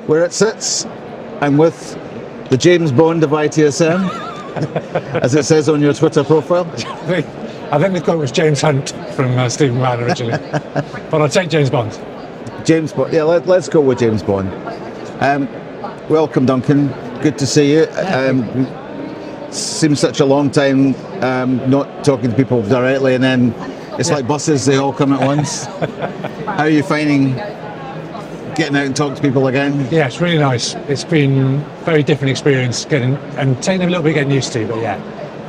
where it sits. I'm with the James Bond of ITSM, as it says on your Twitter profile. I think the quote was James Hunt from Stephen Mann originally, but I'll take James Bond. James Bond, yeah, let's go with James Bond. Welcome, Duncan. Good to see you. Seems such a long time not talking to people directly, and then it's like buses, they all come at once. How are you finding getting out and talking to people again? Yeah, it's really nice. It's been a very different experience taking a little bit getting used to, but yeah,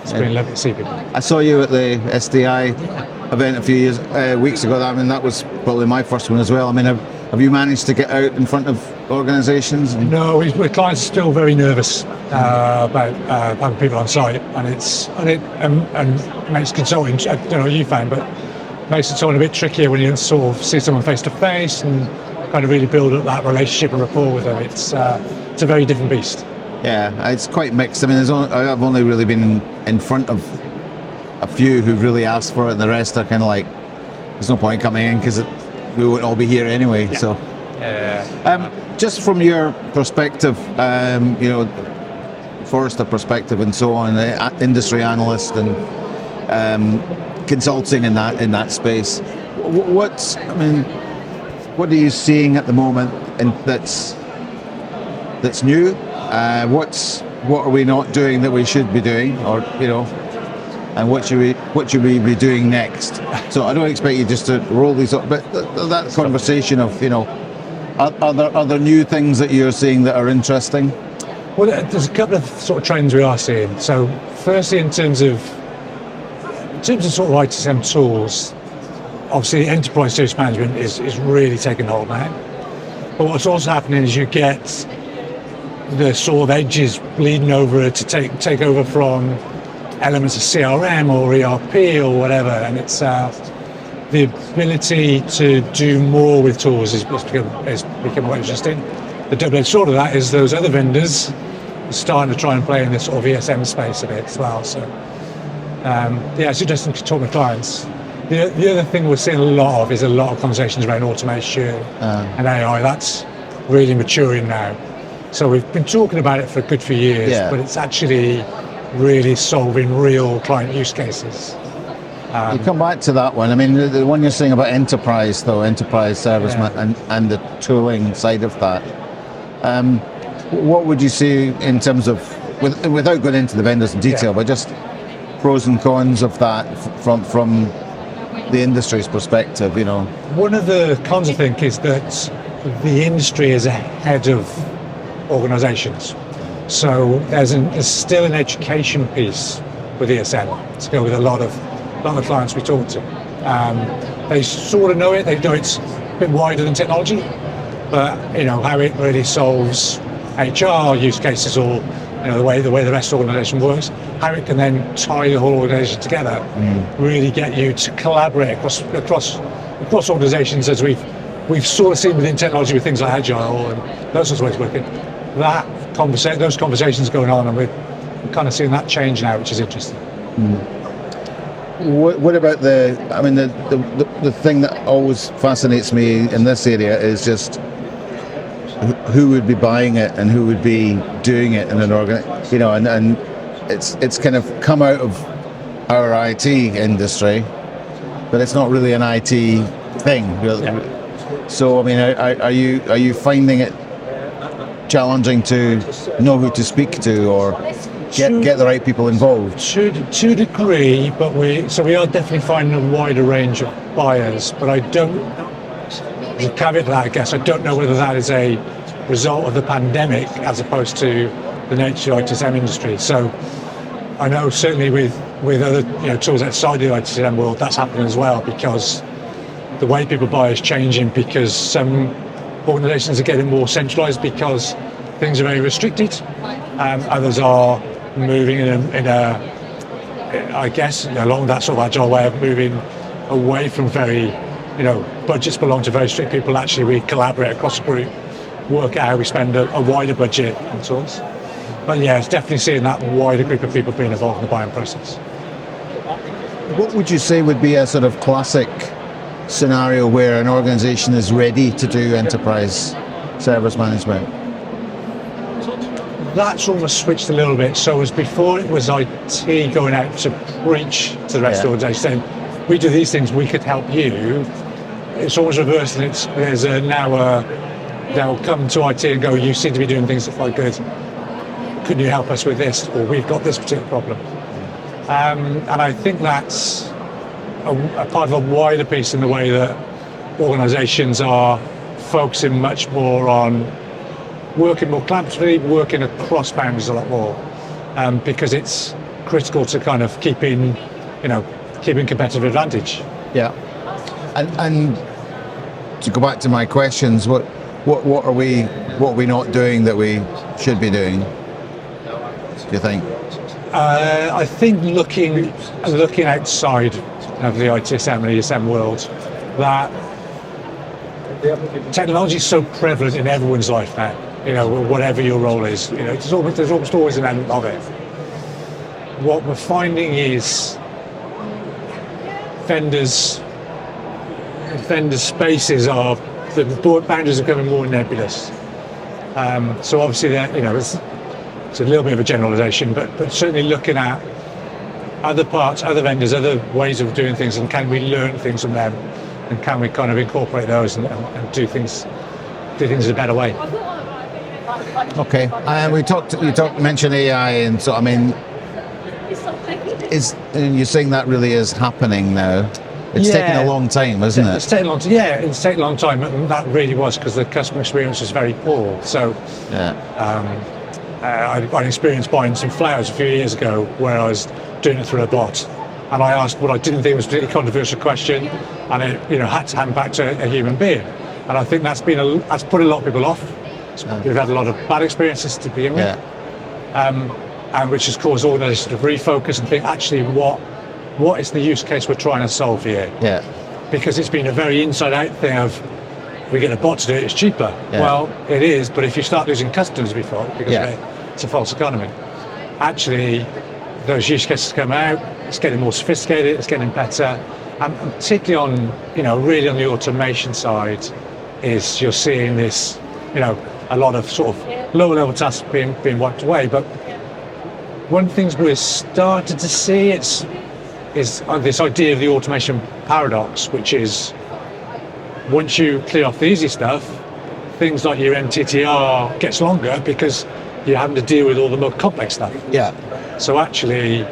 it's been lovely to see people. I saw you at the SDI event a few weeks ago. I mean, that was probably my first one as well. I mean, have you managed to get out in front of organisations? No, clients are still very nervous about having people on site, and it makes consulting. I don't know what you found, but makes consulting a bit trickier when you sort of see someone face to face and kind of really build up that relationship and rapport with them. It's a very different beast. Yeah, it's quite mixed. I mean, I've only really been in front of a few who've really asked for it, and the rest are kind of like, there's no point coming in because we won't all be here anyway. Yeah. So, just from your perspective, Forrester perspective, and so on, industry analyst and consulting in that space. What are you seeing at the moment that's new? What are we not doing that we should be doing, or and what should we be doing next? So I don't expect you just to roll these up, but that conversation of are there new things that you're seeing that are interesting? Well, there's a couple of sort of trends we are seeing. So firstly, in terms of sort of ITSM tools, obviously enterprise service management is really taking hold now. But what's also happening is you get the sort of edges bleeding over to take over from elements of CRM or ERP or whatever, and it's the ability to do more with tools is become more interesting. The double-edged sword of that is those other vendors are starting to try and play in this sort of ESM space a bit as well. So it's interesting to talk with clients. The other thing we're seeing a lot of is a lot of conversations around automation and AI. That's really maturing now. So we've been talking about it for a good few years, but it's actually really solving real client use cases. You come back to that one. I mean, the one you're saying about enterprise service and the tooling side of that. What would you say in terms of, without going into the vendors in detail, but just pros and cons of that from the industry's perspective? One of the cons, I think, is that the industry is ahead of organisations. So there's still an education piece with ESM to go with a lot of clients we talk to. They sort of know it. They know it's a bit wider than technology, but how it really solves HR use cases or the way the rest of the organisation works, how it can then tie the whole organisation together, really get you to collaborate across organisations, as we've sort of seen within technology with things like Agile and those sorts of ways of working. Those conversations going on, and we're kind of seeing that change now, which is interesting. What about the thing that always fascinates me in this area is just who would be buying it and who would be doing it in an and it's kind of come out of our IT industry, but it's not really an IT thing. Really. Yeah. So I mean, are you finding it challenging to know who to speak to or get the right people involved? To a degree, but we are definitely finding a wider range of buyers. But I don't, as a caveat to that, I guess, I don't know whether that is a result of the pandemic as opposed to the nature of the ITSM industry. So I know certainly with other tools outside the ITSM world, that's happening as well, because the way people buy is changing, because some organisations are getting more centralised because things are very restricted. Others are moving in a I guess along that sort of agile way of moving away from very, budgets belong to very strict people. Actually, we collaborate across the group, work out how we spend a wider budget and tools. But yeah, it's definitely seeing that wider group of people being involved in the buying process. What would you say would be a sort of classic scenario where an organisation is ready to do enterprise service management? that's almost switched a little bit. So as before, it was IT going out to preach to the rest of the organisation, saying, we do these things, we could help you. It's almost reversed, and there's now they'll come to IT and go, you seem to be doing things that are quite good. Could you help us with this? Or we've got this particular problem. And I think that's a part of a wider piece in the way that organisations are focusing much more on working more collaboratively, working across boundaries a lot more, because it's critical to kind of keeping competitive advantage. Yeah. And to go back to my questions, what are we not doing that we should be doing, do you think? I think looking outside of the ITSM and ESM world, that technology is so prevalent in everyone's life now. Whatever your role is, there's almost always an element of it. What we're finding is vendor spaces the boundaries are becoming more nebulous. So obviously, it's a little bit of a generalisation, but certainly looking at other parts, other vendors, other ways of doing things, and can we learn things from them, and can we kind of incorporate those and do things in a better way. Okay, you mentioned AI, and so I mean, you're saying that really is happening now. It's taken a long time, isn't it? It's taken a long time. Yeah, it's taken a long time, and that really was because the customer experience was very poor. So, I had an experience buying some flowers a few years ago where I was doing it through a bot, and I asked what I didn't think was a particularly controversial question, and it had to hand back to a human being. And I think that's put a lot of people off. We've had a lot of bad experiences to begin with, and which has caused organisations to refocus and think, actually, what is the use case we're trying to solve here? Yeah. Because it's been a very inside-out thing of, we get a bot to do it, it's cheaper. Yeah. Well, it is, but if you start losing customers before, because it's a false economy. Actually, those use cases come out, it's getting more sophisticated, it's getting better, and particularly on, really on the automation side, is you're seeing this, a lot of sort of lower-level tasks being wiped away. But one of the things we're starting to see is this idea of the automation paradox, which is once you clear off the easy stuff, things like your MTTR gets longer because you're having to deal with all the more complex stuff. Yeah. So actually,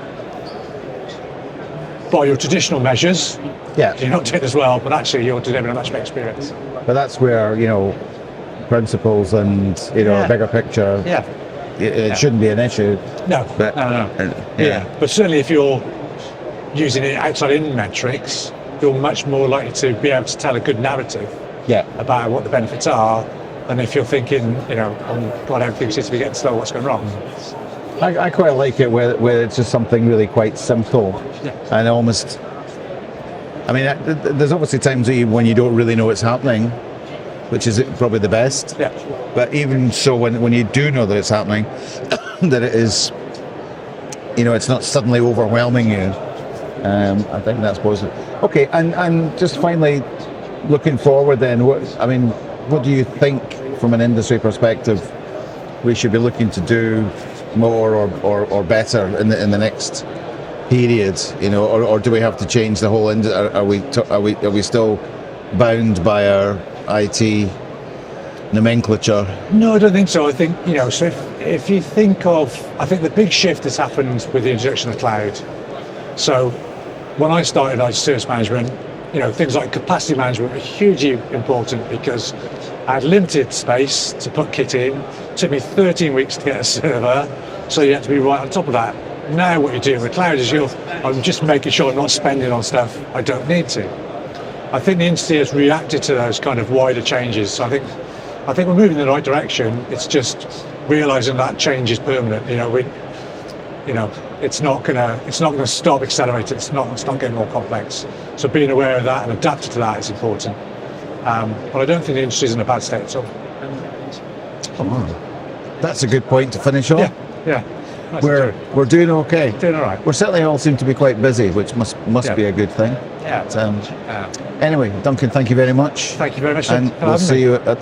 by your traditional measures, you're not doing as well, but actually you're delivering a much better experience. But that's where, principles and, a bigger picture, it shouldn't be an issue. No. But certainly if you're using it outside in metrics, you're much more likely to be able to tell a good narrative about what the benefits are than if you're thinking, oh God, everything seems to be getting slow, what's going wrong? I quite like it where it's just something really quite simple and almost, there's obviously times when you don't really know what's happening, which is probably the best. Yeah. But even so, when you do know that it's happening, that it is, it's not suddenly overwhelming you. I think that's positive. Okay, and just finally, looking forward then, what do you think from an industry perspective we should be looking to do more or better in the next period, or do we have to change the whole industry? Are we still bound by our IT nomenclature? No, I don't think so. I think, so if you think of, I think the big shift has happened with the introduction of cloud. So when I started IT service management, things like capacity management were hugely important because I had limited space to put kit in. It took me 13 weeks to get a server, so you had to be right on top of that. Now what you're doing with cloud is I'm just making sure I'm not spending on stuff I don't need to. I think the industry has reacted to those kind of wider changes. So I think we're moving in the right direction. It's just realising that change is permanent. It's not gonna stop accelerating. It's not getting more complex. So being aware of that and adapting to that is important. But I don't think the industry is in a bad state at all. That's a good point to finish on. Yeah. Nice We're doing okay. Doing all right. We certainly all seem to be quite busy, which must be a good thing. Yeah. But, anyway, Duncan, thank you very much. Thank you very much. And we'll see you at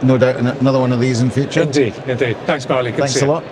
no doubt another one of these in future. Indeed. Thanks, Barley. Good to Thanks see a you. lot.